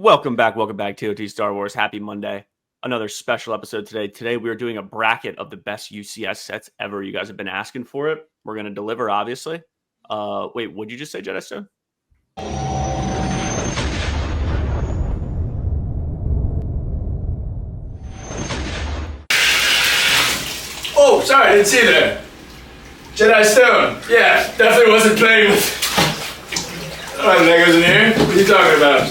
Welcome back, TOT Star Wars. Happy Monday. Another special episode today. Today we are doing a bracket of the best UCS sets ever. You guys have been asking for it. We're going to deliver, obviously. Wait, what'd you just say, Jedi Stone? Oh, sorry, I didn't see you there. Jedi Stone. Yeah, definitely wasn't playing with... Alright, Legos in here. What are you talking about?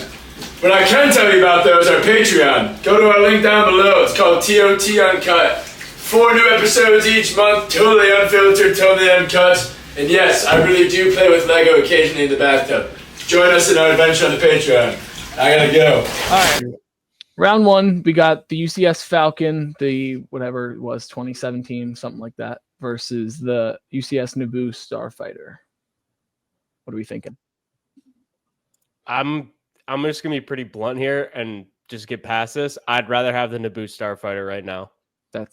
What I can tell you about, though, is our Patreon. Go to our link down below. It's called TOT Uncut. 4 new episodes each month, totally unfiltered, totally uncut. And yes, I really do play with Lego occasionally in the bathtub. Join us in our adventure on the Patreon. I gotta go. All right. Round one, we got the UCS Falcon, the whatever it was, 2017, something like that, versus the UCS Naboo Starfighter. What are we thinking? I'm just gonna be pretty blunt here and just get past this. I'd rather have the Naboo Starfighter right now.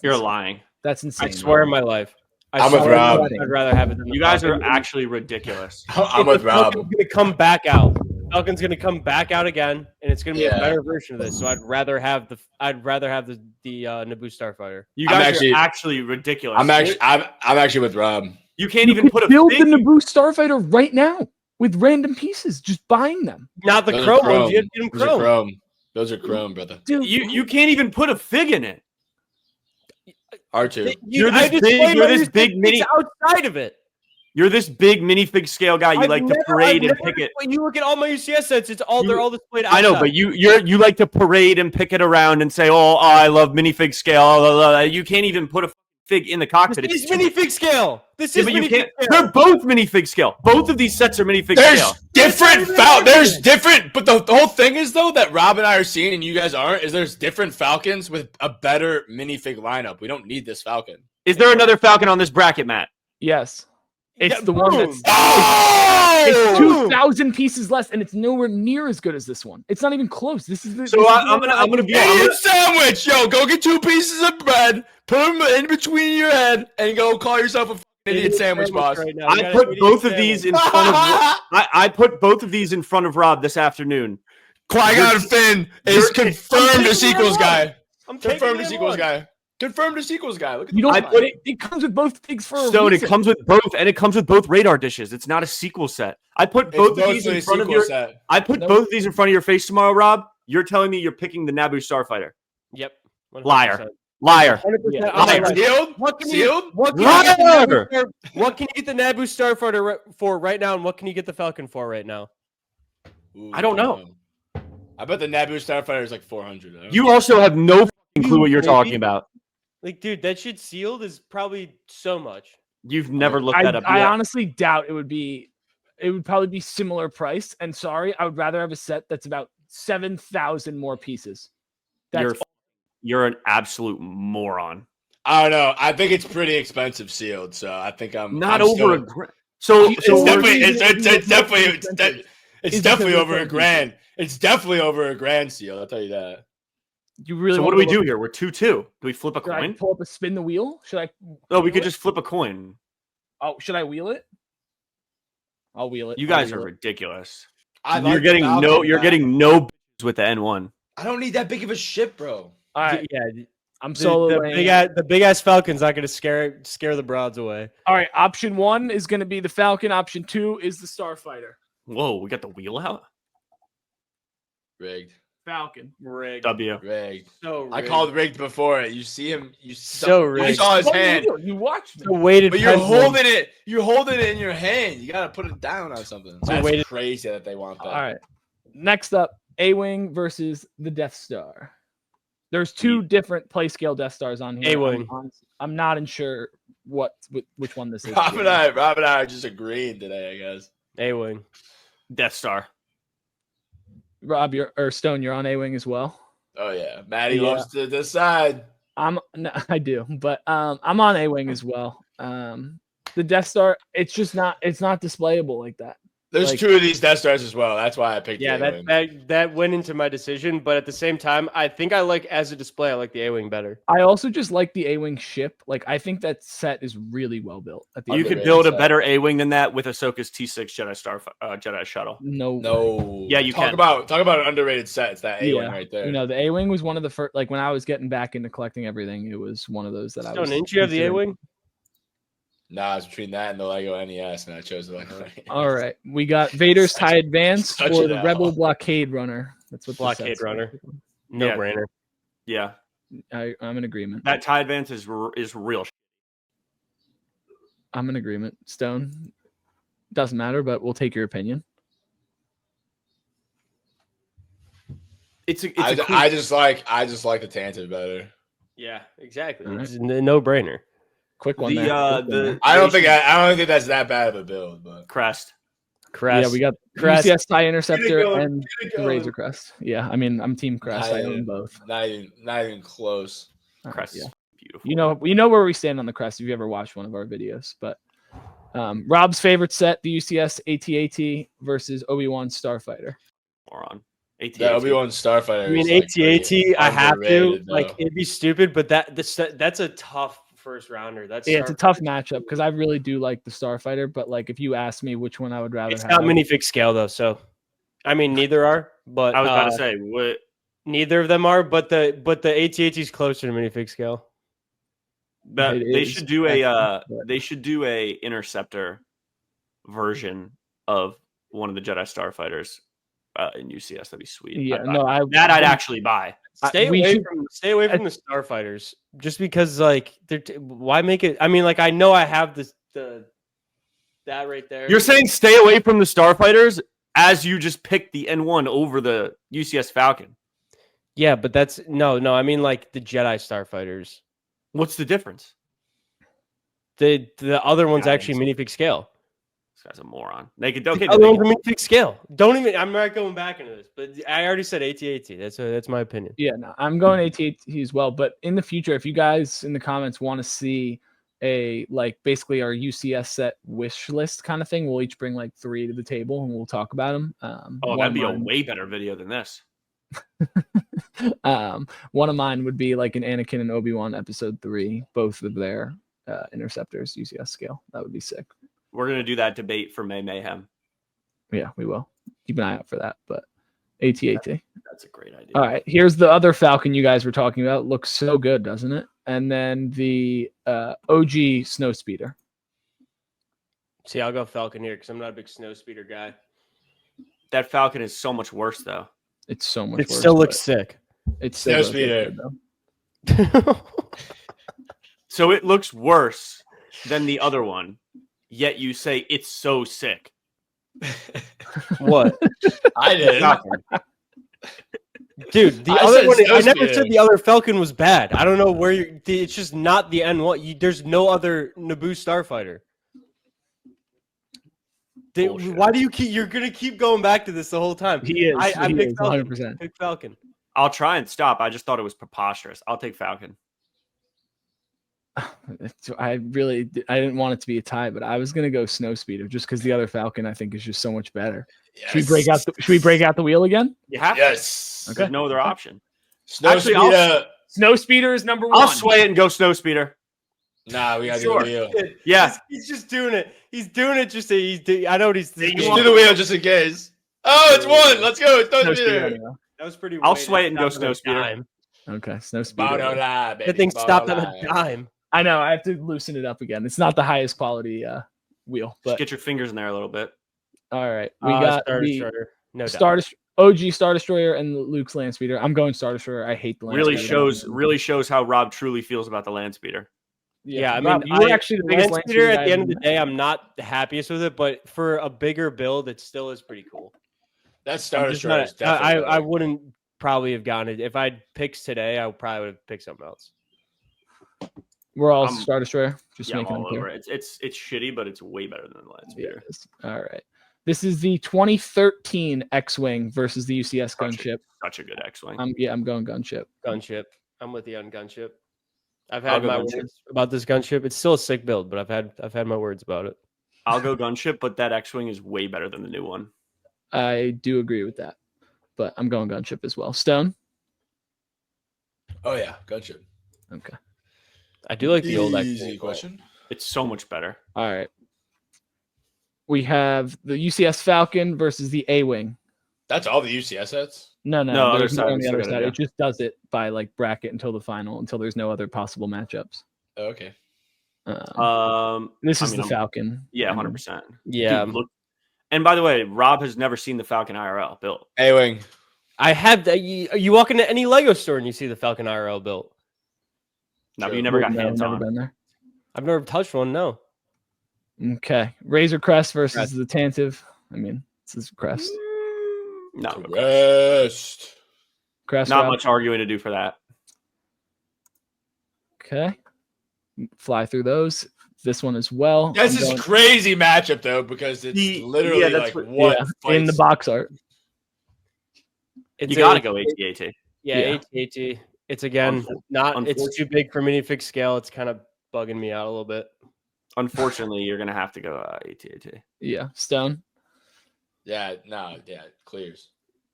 You're lying. That's insane. I swear in my life. I'm with Rob. I'd rather have it than You guys are actually ridiculous. I'm with Rob. Falcon's gonna come back out. Falcon's gonna come back out again, and it's gonna be a better version of this. So I'd rather have the Naboo Starfighter. You guys are actually ridiculous. I'm actually with Rob. You can't even put a build fig- the Naboo Starfighter right now with random pieces, just buying them. Not the chrome ones. You have to get them chrome. Those are chrome, brother. Dude, You can't even put a fig in it. R2. You're this big mini outside of it. You're this big minifig scale guy. You like to parade and pick it. When you look at all my UCS sets, they're all displayed outside. I know, but you like to parade and pick it around and say, "Oh, I love minifig scale." You can't even put a fig in the cockpit. This is minifig scale. This is minifig scale. They're both minifig scale. Both of these sets are minifig scale. There's different, but the whole thing is though that Rob and I are seeing and you guys aren't. Is there's different Falcons with a better minifig lineup. We don't need this Falcon. Is there another Falcon on this bracket, Matt? yes. It's the one that's Oh! it's 2,000 pieces less, and it's nowhere near as good as this one. It's not even close. This is the I'm gonna be Get your sandwich, yo. Go get 2 pieces of bread, put them in between your head, and go call yourself a idiot sandwich boss. Right now. I put both of these in front of. I put both of these in front of Rob this afternoon. Qui-Gon Finn is confirmed a sequels guy. Confirmed a sequels guy. Confirmed a sequels guy. Look at You don't. I put It comes with both things for a Stone. It reason. comes with both, and it comes with both radar dishes. It's not a sequel set. I put both of these in front of your. I put both of these in front of your face tomorrow, Rob. You're telling me you're picking the Naboo Starfighter. Yep. 100%. Liar. 100%. Yeah. Liar. Sealed? What can Sealed? What can, what can you get the Naboo Starfighter for right now, and what can you get the Falcon for right now? Ooh, I don't know. I bet the Naboo Starfighter is like 400. You also have no clue what you're talking about. Like, dude, that shit sealed is probably so much. You've never looked that up. I yet. honestly doubt it would be. It would probably be similar price. And sorry, I would rather have a set that's about 7,000 more pieces. That's You're an absolute moron. I don't know. I think it's pretty expensive sealed, so I think I'm Not I'm over still- a grand. So It's definitely over a grand. It's definitely over a grand seal. I'll tell you that. you really. So what want do we to do here? We're 2-2. Do we flip a Should I coin? pull up a spin the wheel? Should I? No, we wheel could it? just flip a coin. Oh, should I wheel it? I'll wheel it. You I'll guys wheel are it. ridiculous. You're Getting no bitches with the N1. I don't need that big of a ship, bro. All right, Yeah, I'm solo. the big ass Falcon's not gonna scare the broads away. All right, option 1 is going to be the Falcon. Option 2 is the Starfighter. Whoa, we got the wheel out. Rigged. Falcon. Rigged. W. Rigged. So rigged. I called rigged before it. You see him. You rigged. saw his What hand. wheel? You watched me. So weighted. But you're pendulum. holding it. You're holding it in your hand. You gotta put it down on something. So That's weighted- crazy that they want that. All right. Next up, A-Wing versus the Death Star. There's 2 different play scale Death Stars on here. A-Wing. I'm not sure which one this is. Rob and I are just agreeing today, I guess. A-Wing. Death Star. Rob, or Stone, you're on A-Wing as well. Oh yeah, Maddie Yeah. loves to decide. I do, but I'm on A-Wing as well. The Death Star, it's not displayable like that. There's Like- 2 of these Death Stars as well. That's why I picked Yeah, the A-Wing. that went into my decision, but at the same time, I think I like as a display, I like the A-Wing better. I also just like the A-Wing ship. Like I think that set is really well built. At the You end of could the build day. a better A-Wing than that with Ahsoka's T6 Jedi shuttle. No, No. Yeah, you talk can. about an underrated set. It's that A-Wing yeah, right there. You know, the A-Wing was one of the first. Like when I was getting back into collecting everything, it was one of those that I was. Didn't you have the considering. A-Wing? Nah, it's between that and the Lego NES, and I chose the Lego NES. All right, we got Vader's TIE Advance such or an the L. Rebel Blockade Runner. That's what the Blockade set's Runner. called. No Yeah. brainer. Yeah, I'm in agreement. that TIE Advance is real. I'm in agreement. Stone doesn't matter, but we'll take your opinion. I just like the Tantive better. Yeah, exactly. All right. It's a no brainer. Quick one. The there. Quick one there. I don't think that's that bad of a build, but Crest. Crest. Yeah, we got Crest. UCS TIE Interceptor going, and get it the going. Razor Crest. Yeah, I mean, I'm Team Crest. I own both. not even close. All right, Crest yeah. is beautiful. You know where we stand on the Crest if you ever watched one of our videos. But Rob's favorite set, the UCS AT-AT versus Obi-Wan Starfighter. Moron. The Obi-Wan Starfighter. I mean, is, AT-AT, I have to. underrated, Like, though. it'd be stupid, but that's a tough first rounder. That's Yeah, it's a tough matchup because I really do like the Starfighter. But like, if you ask me which one I would rather It's have, not minifig scale though, so I mean, neither are. But I was about to say, what? neither of them are. But the AT-AT is closer to minifig scale. That It they is, should do but- they should do a interceptor version of one of the Jedi Starfighters in UCS. That'd be sweet. Yeah, I'd buy no, that I'd actually buy. Stay we away should- stay away from the starfighters, just because like why make it? I mean, like I know I have that right there. You're saying stay away from the Starfighters as you just picked the N1 over the UCS Falcon. Yeah, but that's no. I mean, like the Jedi starfighters. What's the difference? The other one's Yeah, actually minifig scale. This guy's a moron. They could okay. The other one's a minifig scale. Don't even. I'm not going back into this, but I already said AT-AT. That's my opinion. Yeah, no, I'm going AT-AT as well. But in the future, if you guys in the comments want to see a like basically our UCS set wish list kind of thing, we'll each bring like 3 to the table and we'll talk about them. Oh, that'd be a way better video than this. One of mine would be like an Anakin and Obi-Wan episode 3, both of their interceptors UCS scale. That would be sick. We're gonna do that debate for May Mayhem. Yeah, we will. Keep an eye out for that. But AT-AT. That's a great idea. All right, here's the other Falcon you guys were talking about. Looks so good, doesn't it? And then the OG Snowspeeder. See, I'll go Falcon here because I'm not a big snow speeder guy. That Falcon is so much worse though. It's so much It worse. still looks but sick. It's still does look Snowspeeder. good, though. So it looks worse than the other one, yet you say it's so sick. What? I did. Dude, the I other said one, I never Snowspeeder. said the other Falcon was bad. I don't know where you're. It's just not the N1. There's no other Naboo starfighter. Bullshit. Why do you keep? You're gonna keep going back to this the whole time. He is. I He picked is, Falcon. 100%. Pick Falcon. I'll try and stop. I just thought it was preposterous. I'll take Falcon. I didn't want it to be a tie, but I was gonna go Snowspeeder just because the other Falcon I think is just so much better. Yes. Should we break out the wheel again? You have to. Yes. Okay. There's no other option. Actually, Snowspeeder is number 1. I'll sway it and go Snowspeeder. nah, we gotta Sure. do the wheel. Yeah. He's just doing it. He's doing it just to, I know what he's. Just do the wheel just in case. Oh, it's 1. Let's go. It's Snowspeeder. Snowspeeder. anyway. That was pretty. I'll weighted. sway it and go Stopped on a Snowspeeder. dime. Okay, Snowspeeder. Bono baby. That thing stopped on Bono a dime. I know I have to loosen it up again. It's not the highest quality wheel, Just but get your fingers in there a little bit. all right. We got Star the Destroyer. No doubt. OG Star Destroyer and Luke's Land Speeder. I'm going Star Destroyer. I hate the Land Really Speeder. shows how Rob truly feels about the land speeder. Yeah, I mean, Rob, you were actually the biggest Land Land Speeder Speeder at guy the end I've of the day, I'm not the happiest with it, but for a bigger build, it still is pretty cool. That I'm Star just Destroyer not- is definitely I wouldn't probably have gotten it if I'd picked today. I probably would have picked something else. We're all I'm- Star Destroyer. Just Yeah, I'm making it all clear. over it. It's shitty, but it's way better than the land Yeah, speeder. it is. All right. This is the 2013 X-Wing versus the UCS gunship. Such a good X-wing. I'm going gunship. Gunship. I'm with you on gunship. I've I'll had go my gunship. words about this gunship. It's still a sick build, but I've had my words about it. I'll go gunship, but that X-wing is way better than the new one. I do agree with that, but I'm going gunship as well. Stone. Oh yeah, gunship. Okay. I do like the old Easy X-wing. question. It's so much better. All right. We have the UCS Falcon versus the A-wing. That's all the UCS sets. No, No, other there's side, more on we the still other gotta side. do. It just does it by like bracket until the final, until there's no other possible matchups. Oh, okay. This I is mean, the Falcon. Yeah, I mean, 100%. Yeah. Dude, look. And by the way, Rob has never seen the Falcon IRL built. A-wing. I have that. You walk into any Lego store and you see the Falcon IRL built. Now, True. you never got no, hands never on. been there. I've never touched one. No. Okay. Razor Crest versus Crest. the Tantive. I mean, this is Crest. No, Rest. Crest. not Rob. much arguing to do for that. Okay. Fly through those. This one as well. That's I'm this going- crazy matchup though, because it's literally yeah, that's like what- what in the fights- box art. It's You got to go AT-AT. Yeah, Yeah. AT-AT. It's again not. It's too big for minifig scale. It's kind of bugging me out a little bit. Unfortunately, you're going to have to go AT-AT. Yeah. Stone. Yeah, no, yeah, clears.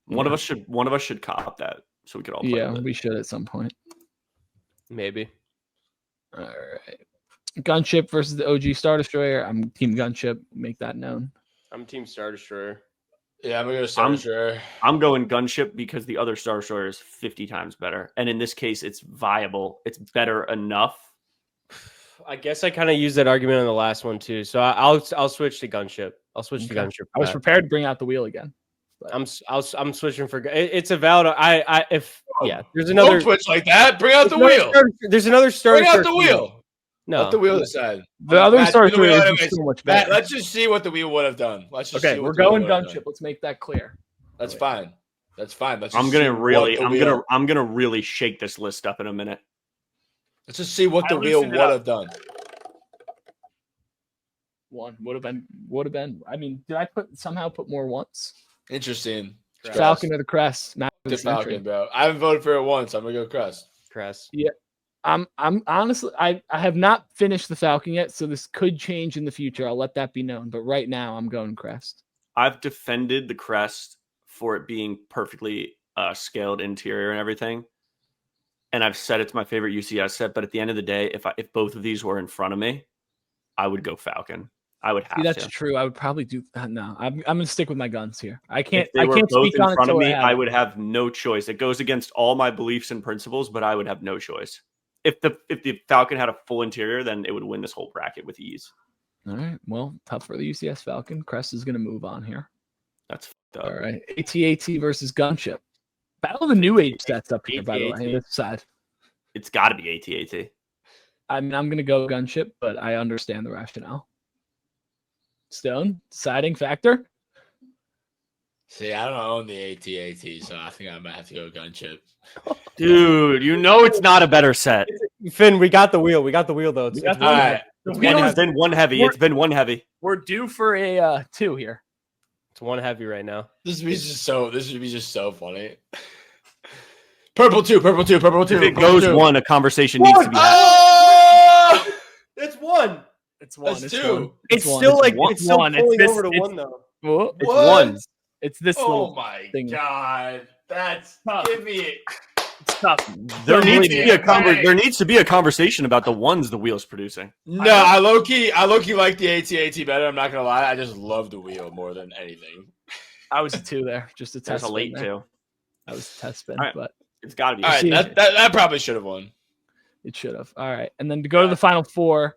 One of us should cop that so we could all play Yeah, with it. we should at some point. Maybe. All right. Gunship versus the OG Star Destroyer. I'm Team Gunship. Make that known. I'm Team Star Destroyer. Yeah, I'm gonna go Star Destroyer. I'm going gunship because the other Star Destroyer is 50 times better. And in this case, it's viable. It's better enough. I guess I kind of used that argument on the last one too. So I'll switch to gunship. I'll switch to Okay. gunship. I was prepared to bring out the wheel again. I'm switching for. It's a valid. There's Don't another. twitch like that. Bring out the there's wheel. another There's another Star Bring out Destroyer the team. wheel. No, Let the wheel decide. The other Matt, Star do the wheel Destroyer is anyways. so much Matt, better. let's just see what the wheel would have done. Let's just Okay, see we're what the wheel going would have Gunship. done. Let's make that clear. That's fine. That's fine. Let's I'm just gonna see really, what the wheel- I'm gonna really shake this list up in a minute. Let's just see what I the wheel loosened would it up. have done. One would have been. I mean, did I somehow put more once? Interesting. Crest. Falcon or the Crest? Matt for The the century. Falcon, bro. I haven't voted for it once. I'm gonna go Crest. Crest. I'm honestly, I have not finished the Falcon yet, so this could change in the future. I'll let that be known. But right now, I'm going Crest. I've defended the Crest for it being perfectly scaled interior and everything. And I've said it's my favorite UCS set. But at the end of the day, if both of these were in front of me, I would go Falcon. I would have See, that's to. true. I would probably do. No, I'm going to stick with my guns here. I can't. If they I were can't both speak in on it front of till me, have I it. would have no choice. It goes against all my beliefs and principles, but I would have no choice. If the Falcon had a full interior, then it would win this whole bracket with ease. All right. Well, tough for the UCS Falcon. Crest is going to move on here. That's fucked up. All right. AT-AT versus Gunship. Battle of the New Age sets up here, by the way. AT-AT. This side. It's got to be AT-AT. I mean, I'm going to go Gunship, but I understand the rationale. Stone, deciding factor. See, I don't own the AT-AT, so I think I might have to go Gunship. Dude, you know it's not a better set. Finn, we got the wheel. We got the wheel though. It's, We got it's the All wheel. right. The It's wheel been one heavy. It's been one heavy. We're due for a 2 here. it's one heavy right now. This would be just so funny. Purple two. If it purple goes two. one, a conversation needs to be had. Oh! It's one. It's one. That's It's two. one. It's one. still like one. it's still One. It's pulling this- over to it's- one though. Whoa. It's What? one. It's this Oh little my thing. god. That's Tough. give me it. It's tough. There Don't needs believe to me. be there needs to be a conversation about the ones the wheel's producing. No, I low key like the AT-AT better. I'm not gonna lie. I just love the wheel more than anything. I was a 2 there. Just a There's test a late spin there. two. That was a test spin, All right. but It's got to be. All right, see- that probably should have won. it should have. All right. And then to go to the final 4,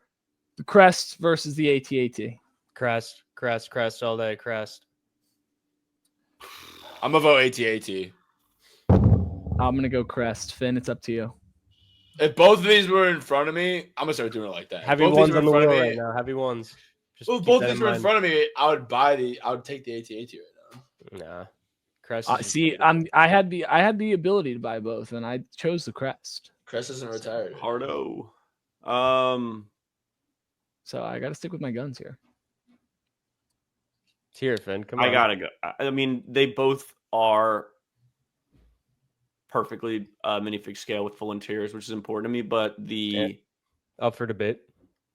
the Crest versus the AT-AT. Crest all day. Crest. I'm gonna vote AT-AT. I'm going to go Crest. Finn, it's up to you. If both of these were in front of me, I'm gonna start doing it like that. If Heavy both of ones these were on in the front wheel of me- right now. Heavy ones. Just Well, if keep both that of these were in mind. front of me, I would take the AT-AT right now. Nah. Crest. is See, just- I had the ability to buy both, and I chose the Crest. Crest isn't retired. Hardo. So I got to stick with my guns here. It's here, Finn. Come on. I gotta go. I mean, they both are perfectly minifig scale with full interiors, which is important to me. But Up for debate.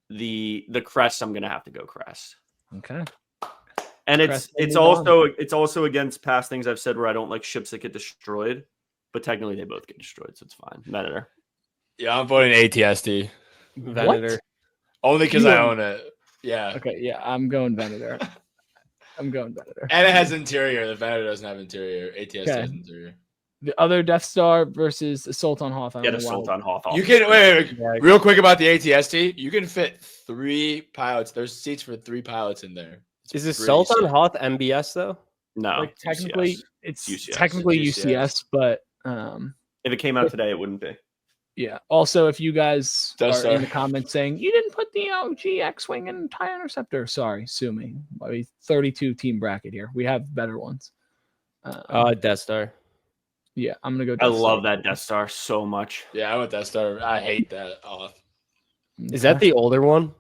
the crest, I'm gonna have to go crest. Okay. And Crest it's will move on. also against past things I've said where I don't like ships that get destroyed, but technically they both get destroyed, so it's fine. Venator. Yeah, I'm voting ATSD. Venator. Only because You I are- own it. Yeah. Okay, yeah, I'm going Venator. I'm going Venator. And it has interior. The Venator doesn't have interior. ATSD Okay. has interior. The other Death Star versus Assault on Hoth. I Yeah, don't the know why. Sultan Hoth. You can wait, Yeah. real quick about the ATSD. You can fit 3 pilots. There's seats for 3 pilots in there. Is this pretty Sultan sick. Hoth MBS though? No, Like technically, UCS. it's UCS. technically UCS. UCS, but If it came out today, it wouldn't be. yeah. Also, if you guys Death are Star. in the comments saying you didn't put the OG X-wing and TIE interceptor, sorry, sue me. 32 team bracket here. We have better ones. Death Star. Yeah, I'm gonna go. I Death Star. love that Death Star so much. Yeah, I went Death Star. I hate that off. Is that the older one?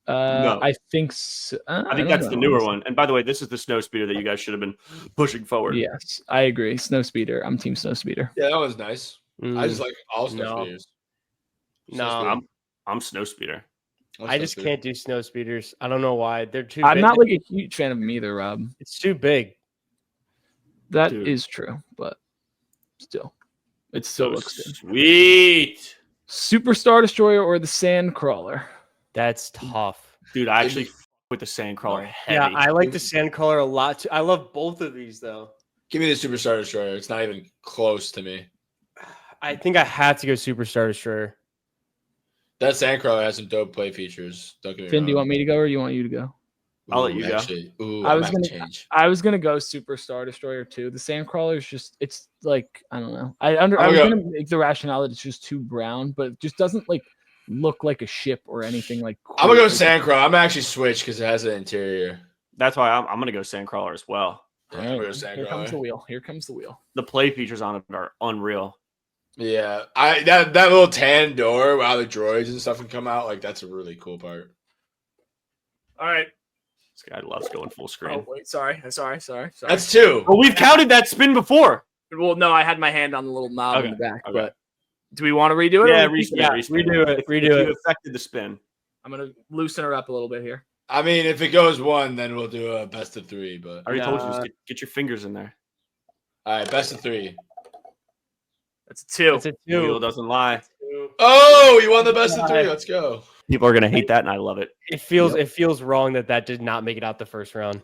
No. I think so. I think that's the newer one. And by the way, this is the snow speeder that you guys should have been pushing forward. Yes, I agree. Snow speeder. I'm team snow speeder. Yeah, that was nice. I just like all snow No. speeders. No, I'm snow speeder. I just can't do snow speeders. I don't know why. They're too I'm big. not like a huge fan of them either, Rob. It's too big. That Dude. is true, but still, it It's still so looks good. sweet. Super Star Destroyer or the Sand Crawler? That's tough. Dude, I actually with the Sandcrawler heavy. Yeah, I like the Sandcrawler a lot too. I love both of these though. Give me the Superstar Destroyer. It's not even close to me. I think I had to go Superstar Destroyer. That Sandcrawler has some dope play features. Don't get me Finn, wrong. do you want me to go or you want you to go? I'll let you go. I I was was gonna- change. I was gonna go Super Star Destroyer too. The Sandcrawler is just—it's like I don't know. I I'm was gonna gonna make the rationale that it's just too brown, but it just doesn't like look like a ship or anything like. I'm gonna go cool. Sandcrawler. I'm gonna actually switch because it has an interior. That's why I'm gonna go Sandcrawler as well. Yeah, All I'm gonna right, go here comes the Sandcrawler. wheel. Here comes the wheel. The play features on it are unreal. Yeah, that little tan door where all the droids and stuff can come out. Like that's a really cool part. All right. This guy loves going full screen. Oh wait, sorry. That's 2. Well, we've counted that spin before. Well, no, I had my hand on the little knob Okay, in the back. okay. But do we want to redo it? Yeah, or we keep- redo it. If Redo you it. affected the spin. I'm gonna loosen her up a little bit here. I mean, if it goes 1, then we'll do a best of 3. But I already told you, Nah. just get your fingers in there. all right, best of 3. That's a 2. It's a The wheel 2. doesn't lie. Oh, you won the best of 3. Let's go. People are gonna hate that, and I love it. It feels wrong that did not make it out the first round.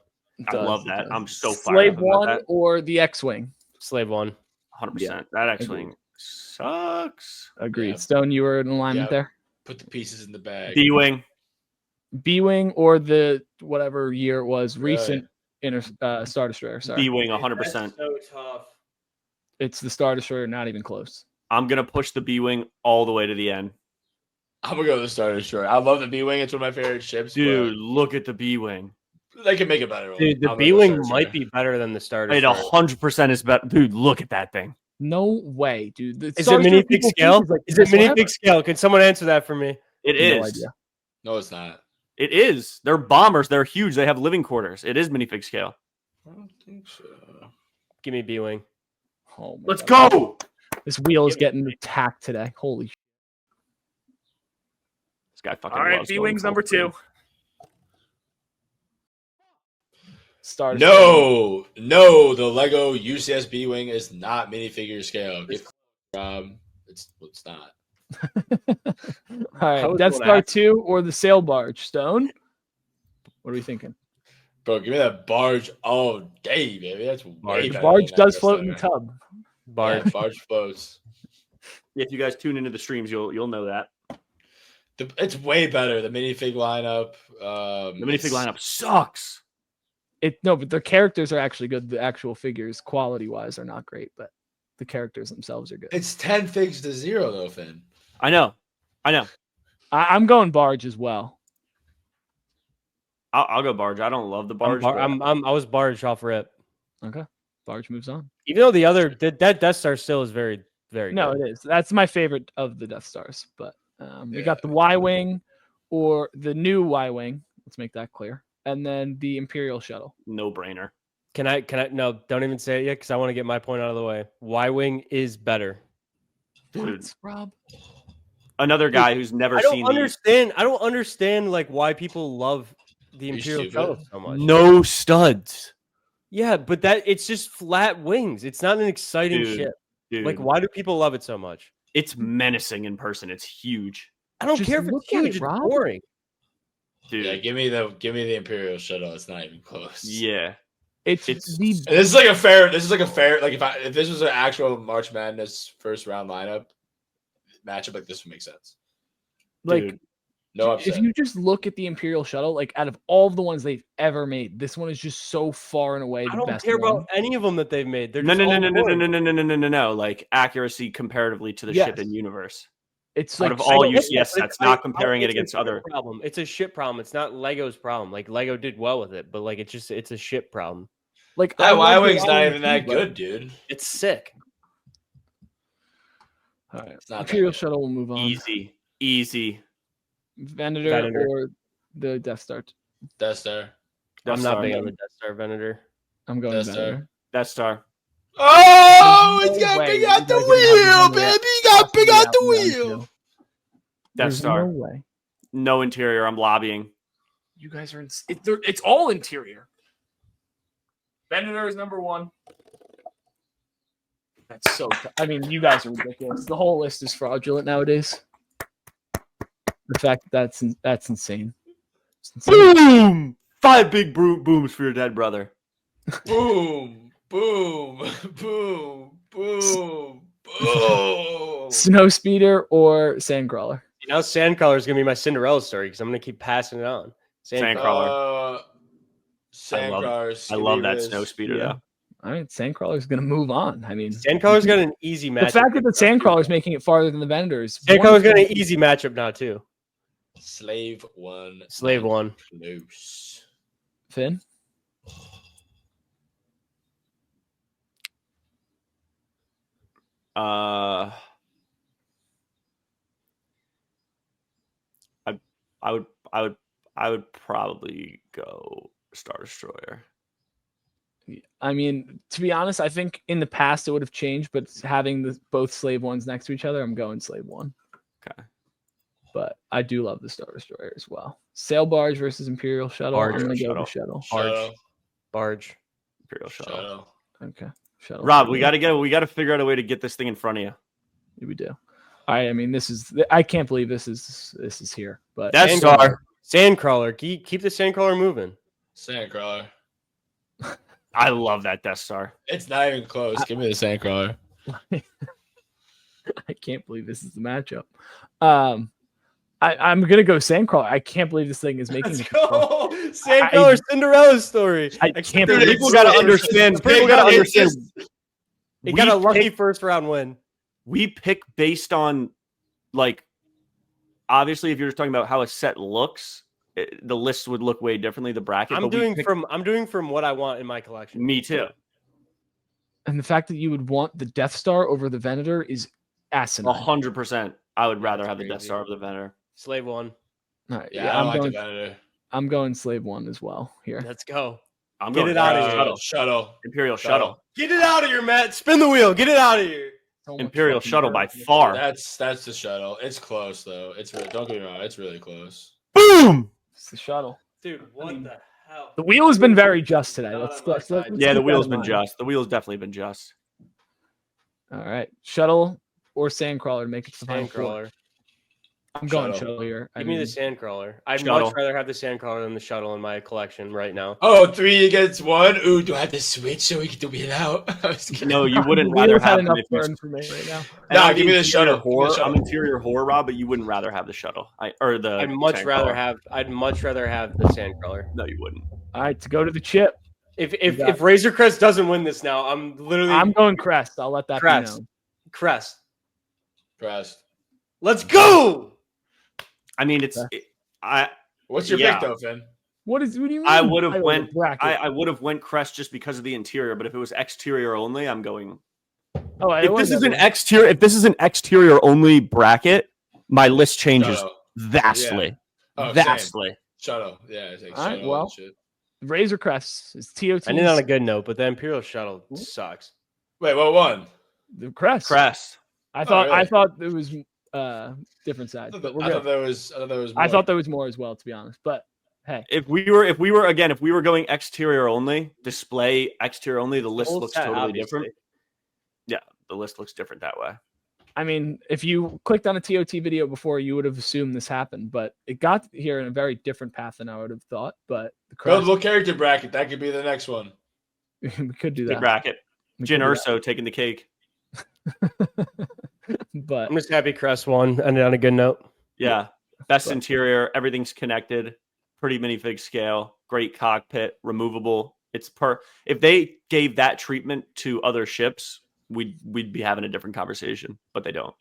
I love that. I'm so fired Slave up about one that. or the X-wing. Slave 1. 100%. That actually sucks. Agreed. Yeah. Stone, you were in alignment Yeah. there. Put the pieces in the bag. D-wing. B-wing or the whatever year it was Really? recent Star Destroyer. Sorry, D-wing 100%. So tough. it's the Star Destroyer. Not even close. I'm gonna push the B-wing all the way to the end. I'm gonna go with the Star Destroyer. I love the B-wing. It's one of my favorite ships. Dude, look at the B-wing. but they can make it better. Dude, the I'm gonna go B-Wing Star might Destroyer. be better than the Star It Destroyer. 100% is better. Dude, look at that thing. No way, dude. The Is Star it Destroyer minifig people think scale? is like Is it whatever. minifig scale? Can someone answer that for me? It No is. idea. No, it's not. It is. They're bombers. They're huge. They have living quarters. It is minifig scale. I don't think so. Give me B-Wing. Oh my Let's God. go. This wheel is getting attacked today. Holy shit. This guy fucking All right, loves B-Wing's going number full 2. Star Destroyer. No, the Lego UCS B-Wing is not minifigure scale. It's not. All right, was Death going Star after- 2 or the sail barge. Stone. What are we thinking? Bro, give me that barge all day, baby. That's way Barge. better The barge than that does float in the Death Star. tub. Barge. Yeah, barge floats. If you guys tune into the streams, you'll know that. It's way better. The minifig lineup. The minifig lineup sucks. No, but the characters are actually good. The actual figures, quality wise, are not great, but the characters themselves are good. It's 10 figs to 0 though, Finn. I know. I'm going barge as well. I'll go barge. I don't love the barge. but I was barge off rip. Okay, barge moves on. Even though that Death Star still is very, very No, good. it is. That's my favorite of the Death Stars. But we Yeah. got the Y-wing or the new Y-wing. Let's make that clear. And then the Imperial shuttle. no brainer. Can I? No, don't even say it yet because I want to get my point out of the way. Y-wing is better. Dude, What, Rob? another guy who's never I don't seen understand. I don't understand like why people love the You Imperial stupid. shuttle so much. No studs. Yeah, but it's just flat wings. It's not an exciting ship. Like, why do people love it so much? It's menacing in person. It's huge. I don't Just care if look it's at huge. it, It's Rob. boring. Dude. Yeah, give me the Imperial shuttle. It's not even close. Yeah. It's It's the And this is like a fair. Like if this was an actual March Madness first round lineup matchup, like this would make sense. like dude. No if upset. you just look at the Imperial shuttle, like out of all of the ones they've ever made, this one is just so far and away the I don't best care one. about any of them that they've made. They're No, just no, no, all no, no, no, boring. no, no, no, no, no, no, no. Like accuracy comparatively to the ship in Yes. universe. It's Out like of all I get that, UCS but it's- sets, not I- comparing it it's a against ship other. problem. It's a ship problem. It's not Lego's problem. Like Lego did well with it, but like it's a ship problem. like That I Y love the wing's not Y-wing even that too, but- good, dude. It's sick. All right, It's not that Imperial good. shuttle will move on. Easy. Venator, Venator. or the Death Star. Death Star. I'm not big Star. on the Death Star Venator. I'm going Death Star. Venator. Death Star. Oh, There's it's no got way big you out the guys are gonna have wheel, the Venator baby. You got big possibly out the out in round wheel. two. Death There's Star. no way. No interior. I'm lobbying. You guys are it's all interior. Venator is number one. That's so I mean, you guys are ridiculous. The whole list is fraudulent nowadays. The fact that that's insane. It's insane. Boom! 5 big booms for your dead brother. Boom, boom, boom, boom, boom. Snow Speeder or Sandcrawler? You know, Sandcrawler is gonna be my Cinderella story because I'm gonna keep passing it on. Sandcrawler. Sandcrawler. I love that snow speeder Yeah. though. I mean, Sandcrawler is going to move on. I mean, Sandcrawler's got an easy matchup. the fact that the Sandcrawler is making it farther than the Venator is Sandcrawler's got an easy matchup now too. Slave one. Slave one. Close. Finn. I would probably go Star Destroyer. I mean, to be honest, I think in the past it would have changed, but having both Slave ones next to each other, I'm going Slave one. Okay. But I do love the Star Destroyer as well. Sail barge versus Imperial shuttle. Barge. I'm going to go Shuttle. with shuttle. Barge. Imperial shuttle. Okay. Shuttle. Rob, we got to figure out a way to get this thing in front of you. We do. I mean, I can't believe this is here. But Death Sandcrawler. Star. Sandcrawler. Keep the Sandcrawler moving. Sandcrawler. I love that Death Star. It's not even close. Give me the Sandcrawler. I can't believe this is the matchup. I'm gonna go Sandcrawler. I can't believe this thing is making. Let's go. Sandcrawler Cinderella story. I can't Dude, believe People got to understand. People got to understand. He got a lucky first round win. We pick based on, like, obviously, if you're just talking about how a set looks, the list would look way differently. The bracket. I'm doing from what I want in my collection. Me too. And the fact that you would want the Death Star over the Venator is asinine. 100%. I would rather That's have the Death crazy. Star over the Venator. Slave one. All right, Yeah, I don't I'm like going. the Venator. I'm going Slave one as well here. Let's go. I'm Get going it out of Imperial here. Shuttle. Imperial Shuttle. Get it out of here, Matt. Spin the wheel. Get it out of here. So much Imperial fucking Shuttle dirt. by far. That's the shuttle. It's close though. It's really, don't get me wrong. It's really close. Boom. It's the shuttle. Dude, what the hell? The wheel has been very just today. Not Let's on my side. Yeah, the keep wheel's that in been mind. just. The wheel's definitely been just. All right, shuttle or Sandcrawler to make it to the final four. Sandcrawler. I'm going Shuttle. shuttle here. Give me the Sandcrawler. I'd Shuttle. much rather have the Sandcrawler than the shuttle in my collection right now. Oh, 3 against 1. Ooh, do I have to switch so we get the wheel out? I was kidding. No, you wouldn't The rather wheel's had have enough them if you- burn for me right now. And Nah, I'm give me the interior shuttle. Give me the Horror, shuttle. I'm interior horror, Rob, but you wouldn't rather have the shuttle. I'd much I'd much rather have the Sandcrawler. No, you wouldn't. All right, to go to the chip. If Razor Crest doesn't win this now, I'm literally I'm going Crest. I'll let that Crest. be known. Crest. Pressed. Let's go. I mean, What's your Yeah. pick though, Finn? What do you mean? I would have title of went. the bracket? I would have went Crest just because of the interior. But if it was exterior only, I'm going. Oh, I If was this is that an way. exterior, if this is an exterior only bracket, my list changes Shuttle. vastly, Oh, vastly. Shuttle. Yeah, it's like All right, shuttle well. and shit. Razor Crest is TOT. I ended on a good note, but the Imperial shuttle sucks. Wait, what won? The Crest. Crest. I thought really? it was different sides, but we're I good. thought there was. I thought there was more as well, to be honest. But Hey, if we were going exterior only, display exterior only, the list Whole looks set, totally obviously. different. Yeah, the list looks different that way. I mean, if you clicked on a TOT video before, you would have assumed this happened, but it got here in a very different path than I would have thought. But the crash, Buildable character bracket. That could be the next one. we could do Good that. bracket. We Jin could do Urso taking the cake. that. But I'm just happy Crest won. Ended on a good note. Yeah. Best But- interior. Everything's connected. Pretty minifig scale. Great cockpit. Removable. If they gave that treatment to other ships, we'd be having a different conversation, but they don't.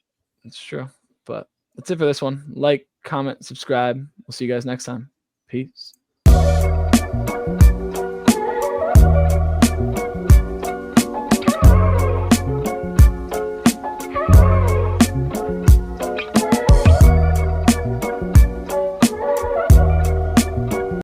it's true. But that's it for this one. Like, comment, subscribe. We'll see you guys next time. Peace.